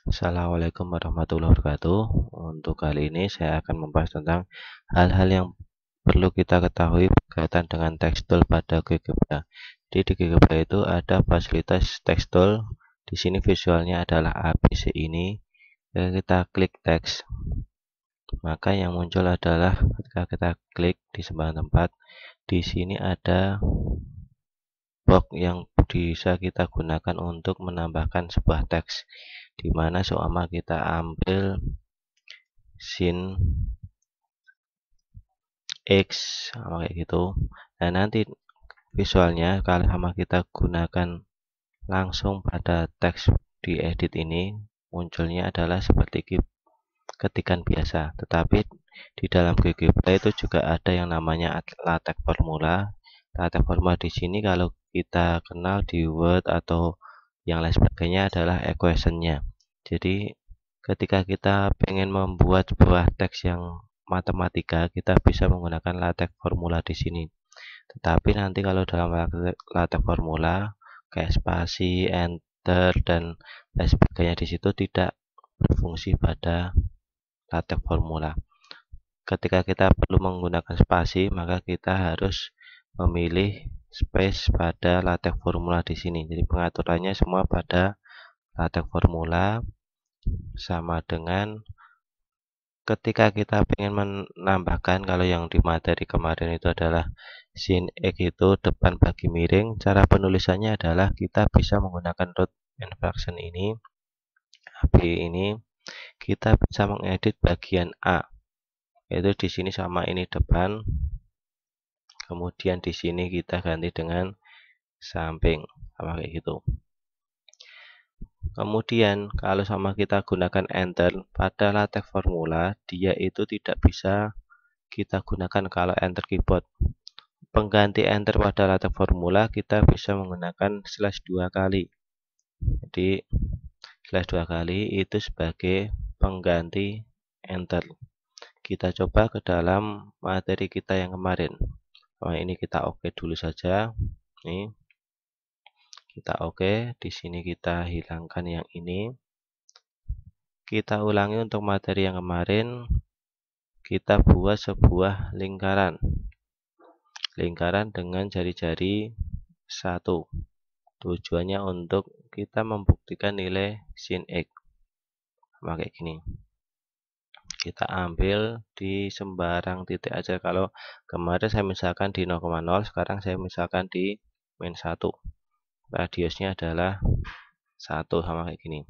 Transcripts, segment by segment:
Assalamualaikum warahmatullahi wabarakatuh. Untuk kali ini saya akan membahas tentang hal-hal yang perlu kita ketahui berkaitan dengan tekstil pada GeoGebra. Di GeoGebra itu ada fasilitas tekstil. Di sini visualnya adalah ABC ini. Ketika kita klik teks, maka yang muncul adalah ketika kita klik di sembarang tempat, di sini ada box yang bisa kita gunakan untuk menambahkan sebuah teks, di mana seumpama kita ambil sin X sama kayak gitu. Nah, nanti visualnya kalau sama kita gunakan langsung pada teks di edit ini, munculnya adalah seperti ketikan biasa. Tetapi di dalam GeoGebra itu juga ada yang namanya latex formula. Latex formula di sini kalau kita kenal di Word atau yang lain sebagainya adalah equation-nya. Jadi ketika kita pengen membuat sebuah teks yang matematika, kita bisa menggunakan latex formula di sini. Tetapi nanti kalau dalam latex formula kayak spasi, enter dan lain sebagainya di situ tidak berfungsi pada latex formula. Ketika kita perlu menggunakan spasi, maka kita harus memilih space pada latex formula di sini. Jadi pengaturannya semua pada latex formula, sama dengan ketika kita ingin menambahkan, kalau yang di materi kemarin itu adalah sin X itu depan bagi miring, cara penulisannya adalah kita bisa menggunakan root inversion ini, AB ini, kita bisa mengedit bagian A, yaitu di sini sama ini depan, kemudian di sini kita ganti dengan samping, sama kayak gitu. Kemudian kalau sama kita gunakan enter pada latex formula, dia itu tidak bisa kita gunakan kalau enter keyboard. Pengganti enter pada latex formula kita bisa menggunakan slash 2 kali. Jadi slash 2 kali itu sebagai pengganti enter. Kita coba ke dalam materi kita yang kemarin. Ini kita oke dulu saja. Nih kita oke. Di sini kita hilangkan yang ini. Kita ulangi untuk materi yang kemarin. Kita buat sebuah lingkaran dengan jari-jari 1. Tujuannya untuk kita membuktikan nilai sin X. Kayak gini. Kita ambil di sembarang titik aja. Kalau kemarin saya misalkan di 0,0, sekarang saya misalkan di min 1. Radiusnya adalah 1, sama kayak gini.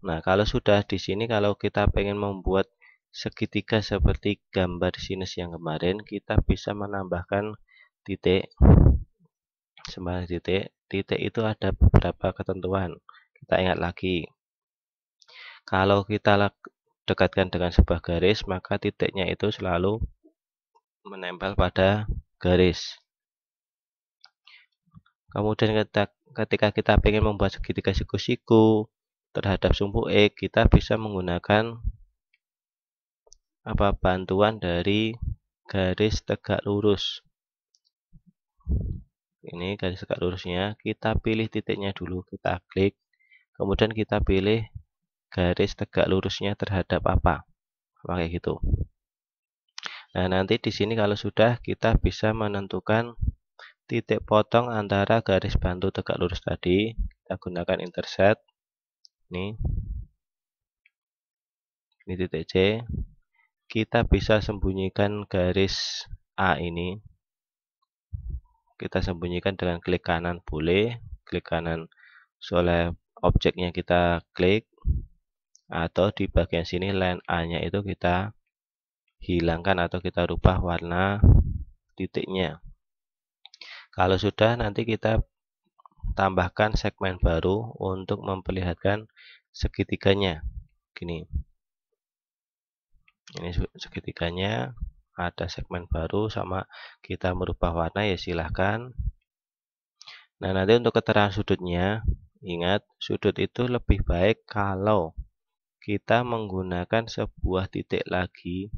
Nah, kalau sudah di sini, kalau kita pengen membuat segitiga seperti gambar sinus yang kemarin, kita bisa menambahkan titik. Sembarang titik. Titik itu ada beberapa ketentuan. Kita ingat lagi. Kalau kita dekatkan dengan sebuah garis, maka titiknya itu selalu menempel pada garis. Kemudian ketika kita ingin membuat segitiga siku-siku terhadap sumbu X, kita bisa menggunakan bantuan dari garis tegak lurus. Ini garis tegak lurusnya, kita pilih titiknya dulu, kita klik, kemudian kita pilih garis tegak lurusnya terhadap apa, kayak gitu. Nah, nanti di sini kalau sudah, kita bisa menentukan titik potong antara garis bantu tegak lurus tadi. Kita gunakan intersect. Ini titik C. Kita bisa sembunyikan garis A ini. Kita sembunyikan dengan klik kanan boleh, klik kanan oleh objeknya kita klik, atau di bagian sini line A-nya itu kita hilangkan atau kita rubah warna titiknya. Kalau sudah, nanti kita tambahkan segmen baru untuk memperlihatkan segitiganya. Gini. Ini segitiganya, ada segmen baru, sama kita merubah warna ya silahkan. Nah, nanti untuk keterangan sudutnya, ingat sudut itu lebih baik kalau kita menggunakan sebuah titik lagi,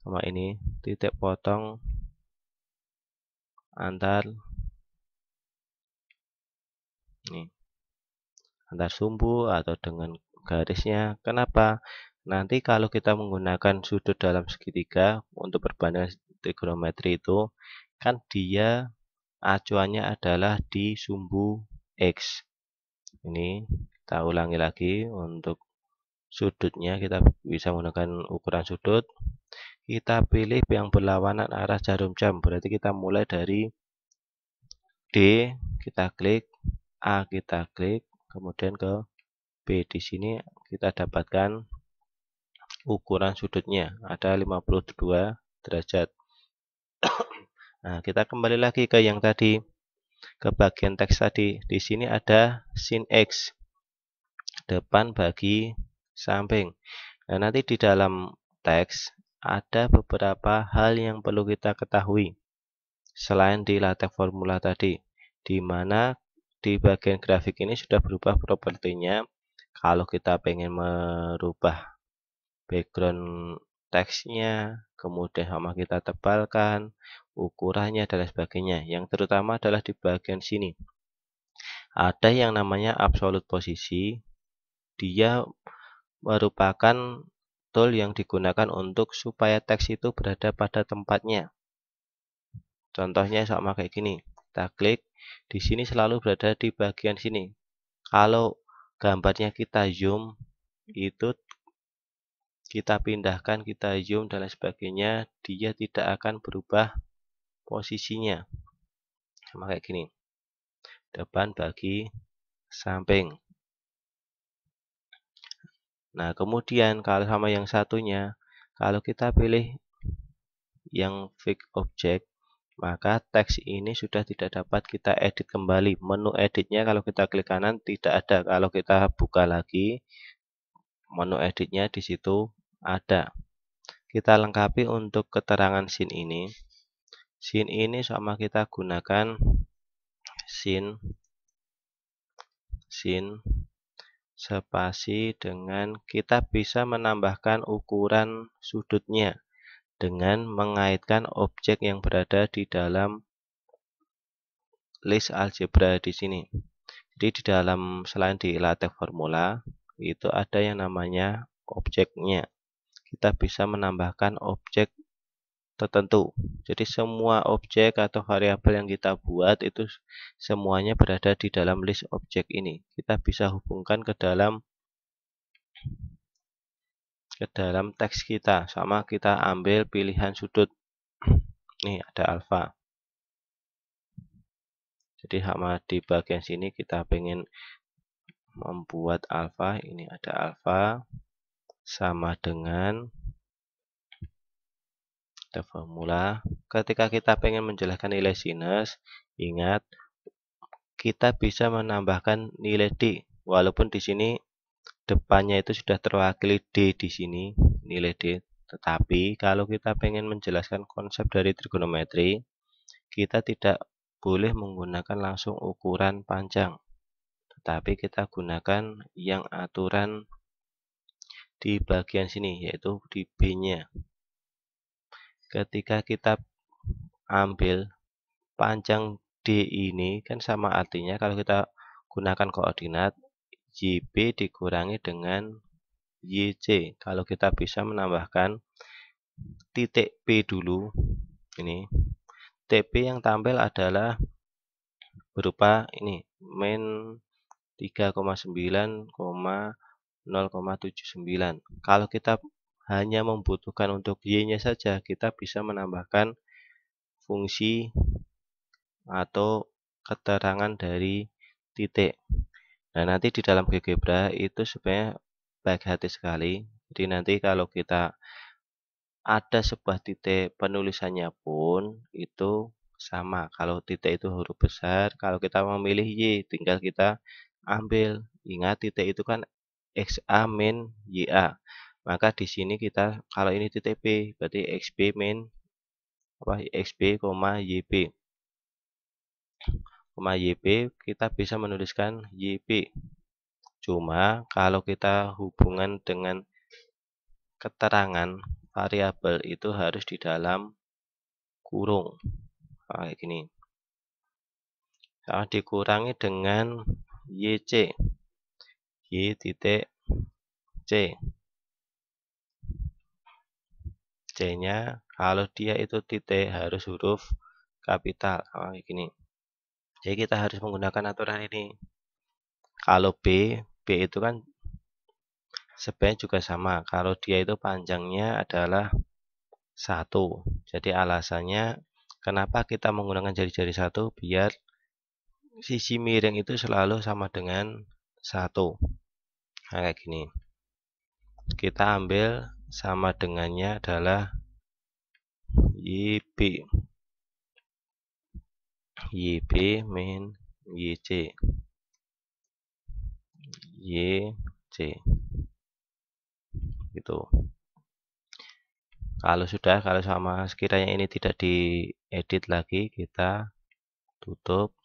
sama ini titik potong antar antar sumbu atau dengan garisnya. Kenapa? Nanti kalau kita menggunakan sudut dalam segitiga untuk perbandingan trigonometri itu, kan dia acuannya adalah di sumbu X. Ini kita ulangi lagi untuk sudutnya, kita bisa menggunakan ukuran sudut. Kita pilih yang berlawanan arah jarum jam, berarti kita mulai dari D, kita klik, A kita klik, kemudian ke B. Di sini kita dapatkan ukuran sudutnya ada 52 derajat. Nah, kita kembali lagi ke yang tadi, ke bagian teks tadi. Di sini ada sin X, depan bagi samping. Nah, nanti di dalam teks ada beberapa hal yang perlu kita ketahui selain di LaTeX formula tadi, di mana di bagian grafik ini sudah berubah propertinya. Kalau kita pengen merubah background teksnya, kemudian sama kita tebalkan, ukurannya dan sebagainya. Yang terutama adalah di bagian sini. Ada yang namanya absolute posisi. Dia merupakan tool yang digunakan untuk supaya teks itu berada pada tempatnya. Contohnya sama kayak gini. Kita klik, di sini selalu berada di bagian sini. Kalau gambarnya kita zoom, itu kita pindahkan, kita zoom dan lain sebagainya, dia tidak akan berubah posisinya. Sama kayak gini. Depan bagi samping. Nah, kemudian kalau sama yang satunya, kalau kita pilih yang fix object, maka teks ini sudah tidak dapat kita edit kembali. Menu editnya kalau kita klik kanan tidak ada. Kalau kita buka lagi, menu editnya di situ ada. Kita lengkapi untuk keterangan sin ini. Sin ini sama kita gunakan sin spasi dengan kita bisa menambahkan ukuran sudutnya dengan mengaitkan objek yang berada di dalam list algebra di sini. Jadi di dalam selain di LaTeX formula itu ada yang namanya objeknya. Kita bisa menambahkan objek tertentu. Jadi semua objek atau variabel yang kita buat itu semuanya berada di dalam list objek ini. Kita bisa hubungkan ke dalam teks kita, sama kita ambil pilihan sudut. Nih ada alfa. Jadi sama di bagian sini kita pengen membuat alfa, ini ada alfa sama dengan ada formula. Ketika kita pengen menjelaskan nilai sinus, ingat kita bisa menambahkan nilai D. Walaupun di sini depannya itu sudah terwakili D di sini, nilai D. Tetapi kalau kita pengen menjelaskan konsep dari trigonometri, kita tidak boleh menggunakan langsung ukuran panjang. Tetapi kita gunakan yang aturan di bagian sini, yaitu di B-nya. Ketika kita ambil panjang D ini, kan sama artinya kalau kita gunakan koordinat YB dikurangi dengan YC. Kalau kita bisa menambahkan titik P dulu, ini TP yang tampil adalah berupa ini min 3,9,0,79. Kalau kita hanya membutuhkan untuk Y-nya saja, kita bisa menambahkan fungsi atau keterangan dari titik. Nah, nanti di dalam GeoGebra itu sebenarnya baik hati sekali. Jadi nanti kalau kita ada sebuah titik penulisannya pun itu sama. Kalau titik itu huruf besar, kalau kita memilih Y, tinggal kita ambil. Ingat titik itu kan XA min YA. Maka di sini kita kalau ini titik P, berarti XB min XB, YB. YB kita bisa menuliskan YB. Cuma kalau kita hubungan dengan keterangan variabel itu harus di dalam kurung kayak gini. Dikurangi dengan YC. Y titik C. C-nya kalau dia itu titik harus huruf kapital. Kayak gini. Jadi kita harus menggunakan aturan ini. Kalau B itu kan sebenarnya juga sama. Kalau dia itu panjangnya adalah 1. Jadi alasannya kenapa kita menggunakan jari-jari 1 biar sisi miring itu selalu sama dengan 1. Nah, kayak gini. Kita ambil sama dengannya adalah YB. YB min YC. YC. Gitu. Kalau sama sekiranya ini tidak diedit lagi, kita tutup.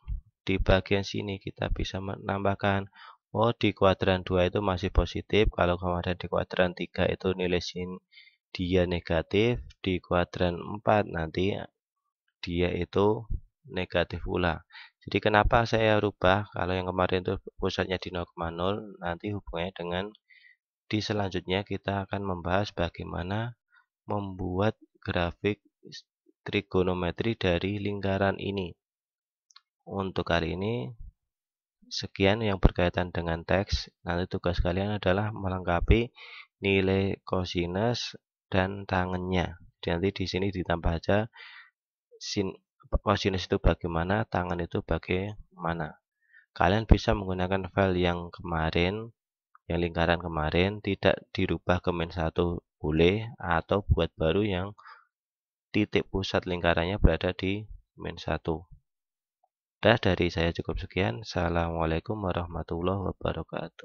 Di bagian sini kita bisa menambahkan, oh di kuadran 2 itu masih positif, kalau kemarin di kuadran 3 itu nilai sin dia negatif, di kuadran 4 nanti dia itu negatif pula. Jadi kenapa saya rubah, kalau yang kemarin itu pusatnya di 0,0, nanti hubungannya dengan di selanjutnya kita akan membahas bagaimana membuat grafik trigonometri dari lingkaran ini. Untuk kali ini sekian yang berkaitan dengan teks. Nanti tugas kalian adalah melengkapi nilai kosinus dan tangennya. Jadi nanti di sini ditambah aja sin kosinus itu bagaimana, tangen itu bagaimana. Kalian bisa menggunakan file yang kemarin, yang lingkaran kemarin, tidak dirubah ke min 1 boleh, atau buat baru yang titik pusat lingkarannya berada di min 1. Dari saya cukup sekian. Assalamualaikum warahmatullahi wabarakatuh.